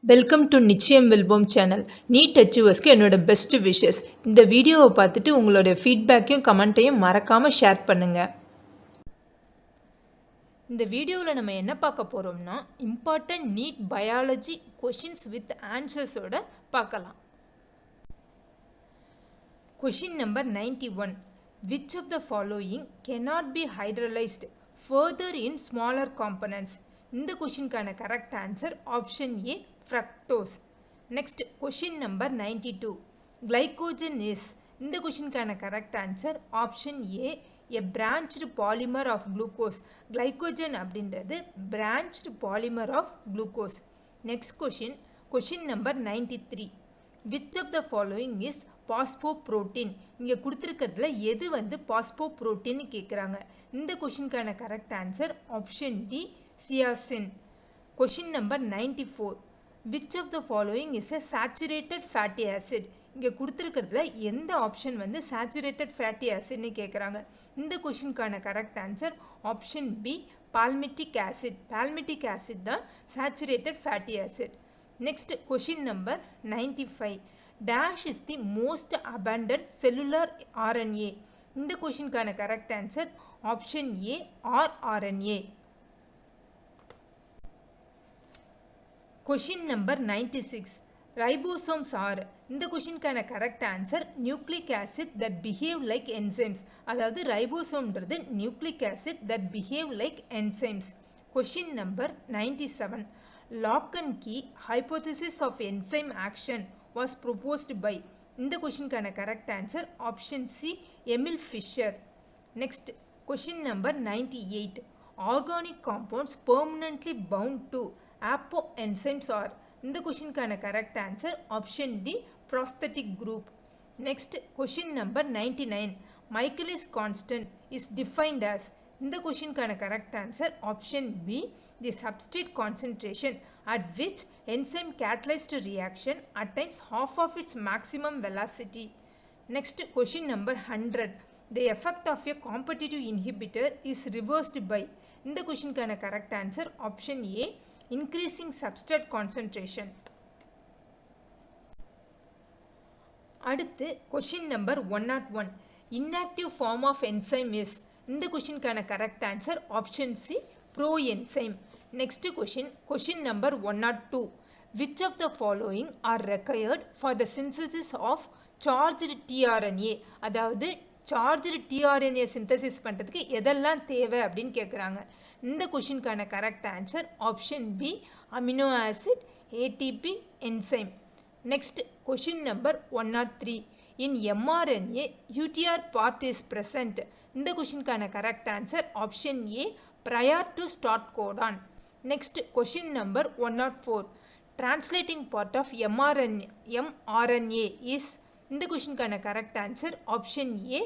Welcome to நிச்சயம் வெல்வோம் channel. NEET அச்சீவர்ஸ்க்கு என்னோட பெஸ்ட் விஷஸ். இந்த வீடியோவை பார்த்துட்டு உங்களோட ஃபீட்பேக்கையும் கமெண்ட்டையும் மறக்காமல் ஷேர் பண்ணுங்கள். இந்த வீடியோவில் நம்ம என்ன பார்க்க போகிறோம்னா important NEET biology questions with ஆன்சர்ஸோட பார்க்கலாம். Question number 91. Which of the following cannot be hydrolyzed further in smaller components? இந்த கொஷினுக்கான correct answer option A fructose. Next question number 92. Glycogen is இந்த கொஷினுக்கான correct answer option A a branched polymer of glucose. Glycogen அப்படின்றது branched polymer of glucose. Next question number 93. Which of the following is phosphoprotein? இங்கே கொடுத்துருக்கிறதுல எது வந்து phosphoprotein கேட்குறாங்க. இந்த கொஷினுக்கான correct answer option D casein. Question number 94. Which of the following is a saturated fatty acid? இங்கே கொடுத்துருக்கிறதுல எந்த ஆப்ஷன் வந்து சேச்சுரேட்டட் ஃபேட்டி ஆசிட்னு கேட்குறாங்க. இந்த கொஷினுக்கான correct answer option B palmitic acid. Palmitic acid தான் saturated fatty acid. Next question number 95. Dash is the most abundant cellular RNA. இந்த கொஷினுக்கான correct answer option A rRNA. Question number 96. Ribosomes are இந்த கொஷினுக்கான correct answer nucleic acid that behave like enzymes. அதாவது ரைபோசோம்ன்றது nucleic acid that behave like enzymes. Question number 97. Lock and key hypothesis of enzyme action was proposed by. இந்த கொஷினுக்கான correct answer option C Emil Fischer. Next question number 98. Organic compounds permanently bound to apoenzymes are. இந்த கொஷினுக்கான correct answer option D prosthetic group. Next question number 99. Michaelis constant is defined as. இந்த கொஷினுக்கான correct answer option B the substrate concentration at which enzyme catalyzed reaction attains half of its maximum velocity. Next question number 100. The effect of a competitive inhibitor is reversed by. இந்த கொஷினுக்கான correct answer option A increasing substrate concentration. அடுத்து question number 101. Inactive form of enzyme is. இந்த கொஷினுக்கான correct answer option C proenzyme. Next question number 102. Which of the following are required for the synthesis of charged tRNA? அதாவது charged tRNA synthesis பண்ணுறதுக்கு எதெல்லாம் தேவை அப்படின்னு கேட்குறாங்க. இந்த கொஷினுக்கான correct answer option B amino acid ATP enzyme. Next question number 103. In mRNA UTR part is present. இந்த கொஷினுக்கான correct answer option A prior to start codon. Next question number 104. Translating part of mRNA is. இந்த கொஷினுக்கான correct answer option A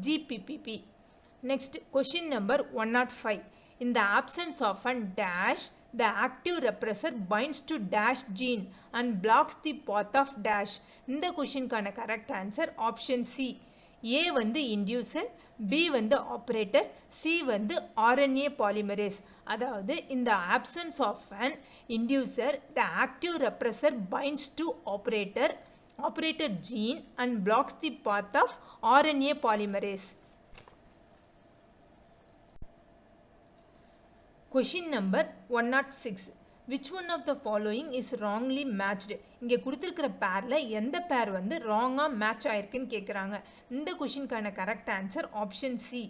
GPPP. Next question number 105. In the absence of an dash, the active repressor binds to dash gene and blocks the path of dash. இந்த கொஷினுக்கான correct answer option C A வந்து inducer, B வந்து operator, C வந்து RNA polymerase. அதாவது இந்த options of an inducer the active repressor binds to operator gene and blocks the path of RNA polymerase. Question number 106. Which one of the following is wrongly matched? இங்கே கொடுத்துருக்கிற பேரில் எந்த பேர் வந்து ராங்காக match ஆயிருக்குன்னு கேட்குறாங்க. இந்த கொஷினுக்கான correct answer option C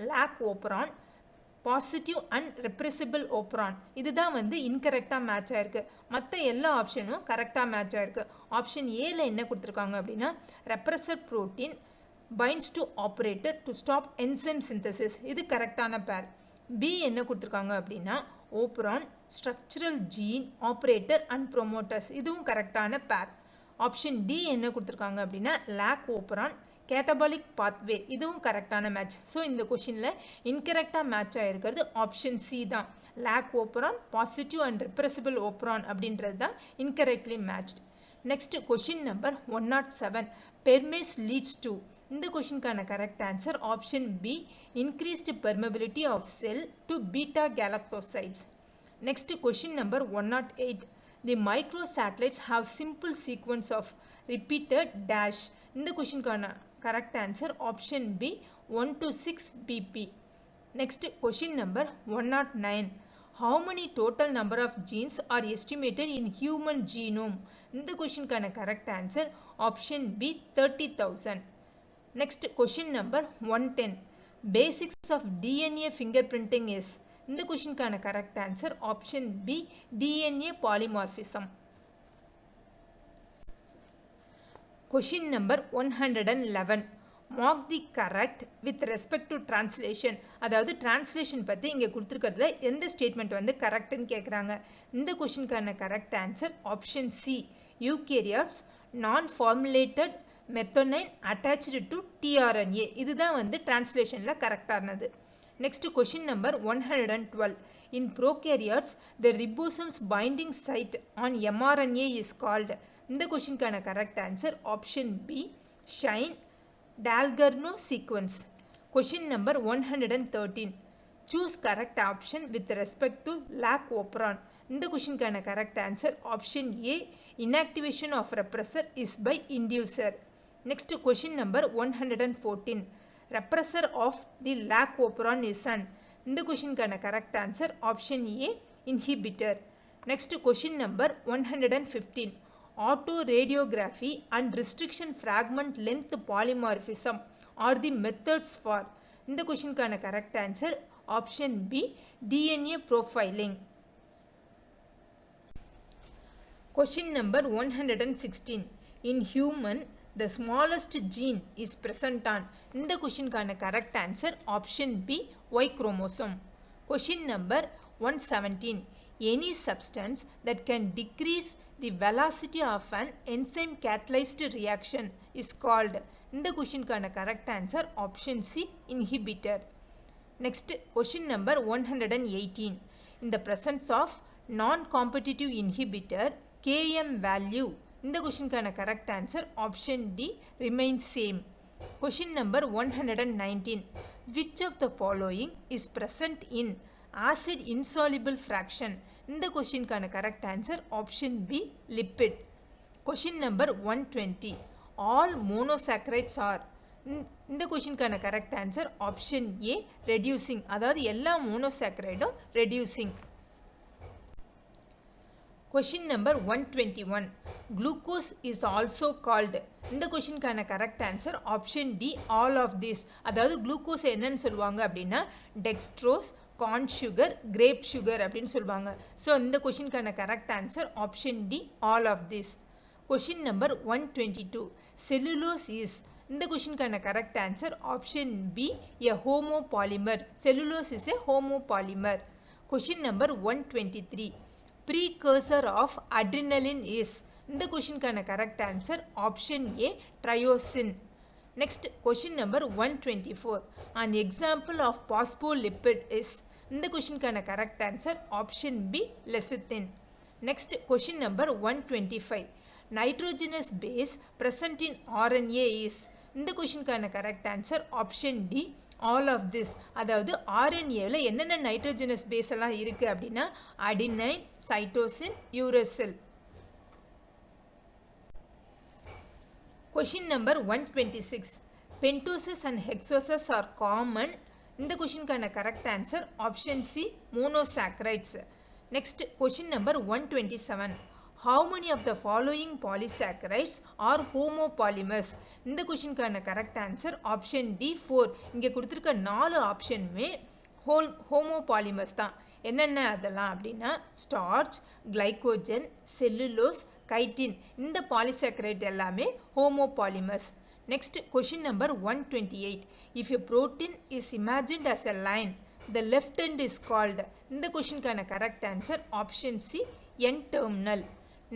lac operon, positive and repressible operon. இதுதான் வந்து இன்கரெக்டாக மேட்ச் ஆயிருக்கு. மற்ற எல்லா ஆப்ஷனும் கரெக்டாக மேட்ச் ஆயிருக்கு. ஆப்ஷன் ஏல என்ன கொடுத்துருக்காங்க அப்படின்னா repressor protein binds to operator to stop enzyme synthesis. இது கரெக்டான பேர். பி என்ன கொடுத்துருக்காங்க அப்படின்னா operon structural gene operator and promoters. இதுவும் கரெக்டான பேர். ஆப்ஷன் டி என்ன கொடுத்துருக்காங்க அப்படின்னா லேக் ஓப்ரான் கேட்டபாலிக் பாத்வே. இதுவும் கரெக்டான மேட்ச். ஸோ இந்த கொஷினில் இன்கரெக்டாக மேட்ச் ஆகிருக்கிறது ஆப்ஷன் சி தான். Lac operon positive and repressible operon அப்படின்றது தான் incorrectly matched. Next question number 107. Permease leads to. இந்த கொஷினுக்கான correct answer option B increased permeability of cell to beta galactosides. Next question number 108. The microsatellites have simple sequence of repeated dash. இந்த கொஷினுக்கான correct answer option B 1 to 6 BP. Next question number 109. How many total number of genes are estimated in human genome? இந்த கொஷினுக்கான correct answer option B 30,000. Next question number 110. Basics of DNA fingerprinting is. இந்த கொஷினுக்கான correct answer option B DNA polymorphism. Question number 111. Mark the correct with respect to translation. அதாவது translation பற்றி இங்கே கொடுத்துருக்கிறதுல எந்த statement வந்து கரெக்டுன்னு கேட்குறாங்க. இந்த கொஷினுக்கான correct answer option C eukaryotes non formulated methionine attached to tRNA. இதுதான் வந்து டிரான்ஸ்லேஷனில் கரெக்டானது. Next question number 112. In prokaryotes, the ribosome's binding site on mRNA is called. இந்த கொஷினுக்கான correct answer option B Shine Dalgarno sequence. Question number 113. Choose correct option with respect to lac operon. இந்த கொஷினுக்கான correct answer option A inactivation of repressor is by inducer. Next question number 114. Repressor of the lac operon is an. இந்த கொஷினுக்கான correct answer option A inhibitor. Next question number 115. Autoradiography and restriction fragment length polymorphism are the methods for. இந்த கொஷினுக்கான correct answer option B DNA profiling. Question number 116. In human, the smallest gene is present on. இந்த கொஷினுக்கான correct answer option B Y chromosome. Question number 117. Any substance that can decrease the velocity of an enzyme catalyzed reaction is called. இந்த கொஷினுக்கான correct answer option C inhibitor. Next question number 118. In the presence of non-competitive inhibitor, Km value. இந்த கொஷினுக்கான correct answer option D remains same. Question number 119. Which of the following is present in acid insoluble fraction? இந்த கொஷினுக்கான correct answer option B lipid. Question number 120. All monosaccharides are. இந்த கொஷினுக்கான correct answer option A reducing. அதாவது எல்லா மோனோசாக்கரைடும் reducing. Question number 121. Glucose is also called. இந்த கொஷினுக்கான correct answer option D all of this. அதாவது குளுக்கோஸ் என்னன்னு சொல்லுவாங்க அப்படின்னா dextrose, corn sugar, grape sugar அப்படின்னு சொல்லுவாங்க. ஸோ இந்த கொஷினுக்கான correct answer option D all of this. Question number 122. Cellulose is. இந்த கொஷினுக்கான correct answer option B a homopolymer. Cellulose is a homopolymer. Question number 123. Precursor of adrenaline is. இந்த கொஷினுக்கான correct answer option A tyrosine. Next question number 124. An example of phospholipid is. இந்த கொஷினுக்கான correct answer option B lecithin. Next question number 125. Nitrogenous base present in RNA is. இந்த கொஷினுக்கான correct answer option D all of this. அதாவது ஆர்என்ஏவில் என்னென்ன nitrogenous base எல்லாம் இருக்குது அப்படின்னா adenine, cytosine, uracil. Question number 126. Pentoses and hexoses are common. இந்த கொஷினுக்கான correct answer option C monosaccharides. Next question number 127. How many of the following polysaccharides are homopolymers? இந்த கொஷினுக்கான கரெக்ட் ஆன்சர் ஆப்ஷன் டி 4. இங்கே கொடுத்துருக்க 4 ஆப்ஷனுமே ஹோமோபாலிமர்ஸ் தான். என்னென்ன அதெல்லாம் அப்படின்னா ஸ்டார்ச், கிளைகோஜன், செல்லுலோஸ், கைட்டின். இந்த பாலிசாக்கரைட் எல்லாமே homopolymers. Next question number 128. If a protein is imagined as a line, the left end is called. இந்த கொஷினுக்கான correct answer option C N-terminal.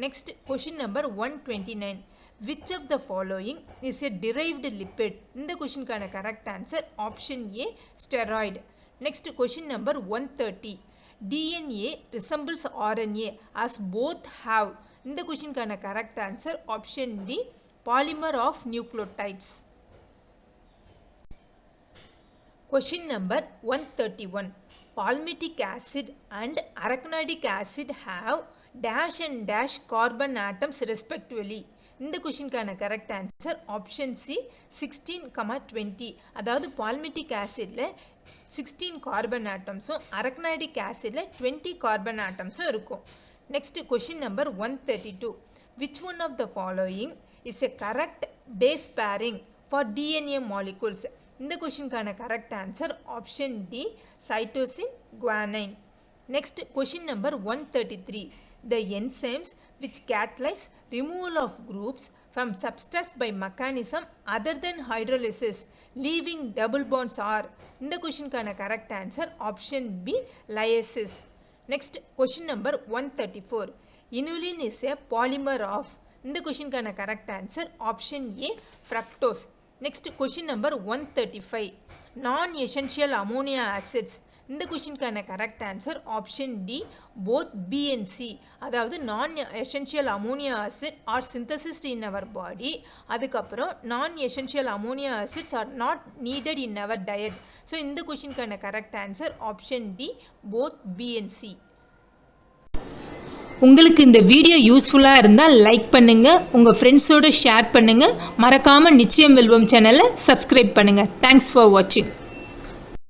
Next question number 129. Which of the following is a derived lipid? இந்த கொஷினுக்கான correct answer option A steroid. Next question number 130. DNA resembles RNA as both have. இந்த கொஷினுக்கான correct answer option D polymer of nucleotides. Question number 131. Palmitic acid and arachidonic acid have dash and dash carbon atoms respectively. இந்த கொஷினுக்கான correct answer option C 16,20. அதாவது palmitic ஆசிடில் 16 carbon ஆட்டம்ஸும் அரக்னாய்டிக் ஆசிடில் 20 carbon ஆட்டம்ஸும் இருக்கும். Next question number 132. Which one of the following is a correct base pairing for DNA molecules? இந்த கொஷினுக்கான correct answer option D cytosine guanine. Next question number 133. The enzymes which catalyze removal of groups from substrates by mechanism other than hydrolysis leaving double bonds are? இந்த கொஷினுக்கான correct answer option B lysis. Next question number 134. Inulin is a polymer of? இந்த கொஷினுக்கான correct answer option A fructose. Next question number 135. Non-essential ammonia acids. இந்த கொஷினுக்கான correct answer option D both B and C. அதாவது non essential ammonia acid are synthesized in our body. அதுக்கப்புறம் non essential ammonia acids are not needed in our diet. So இந்த கொஷினுக்கான correct answer option D both B and C. உங்களுக்கு இந்த video யூஸ்ஃபுல்லாக இருந்தால் like பண்ணுங்கள், உங்கள் ஃப்ரெண்ட்ஸோடு ஷேர் பண்ணுங்கள், மறக்காமல் நிச்சயம் வெல்வோம் சேனலை சப்ஸ்கிரைப் பண்ணுங்கள். தேங்க்ஸ் ஃபார் வாட்சிங்.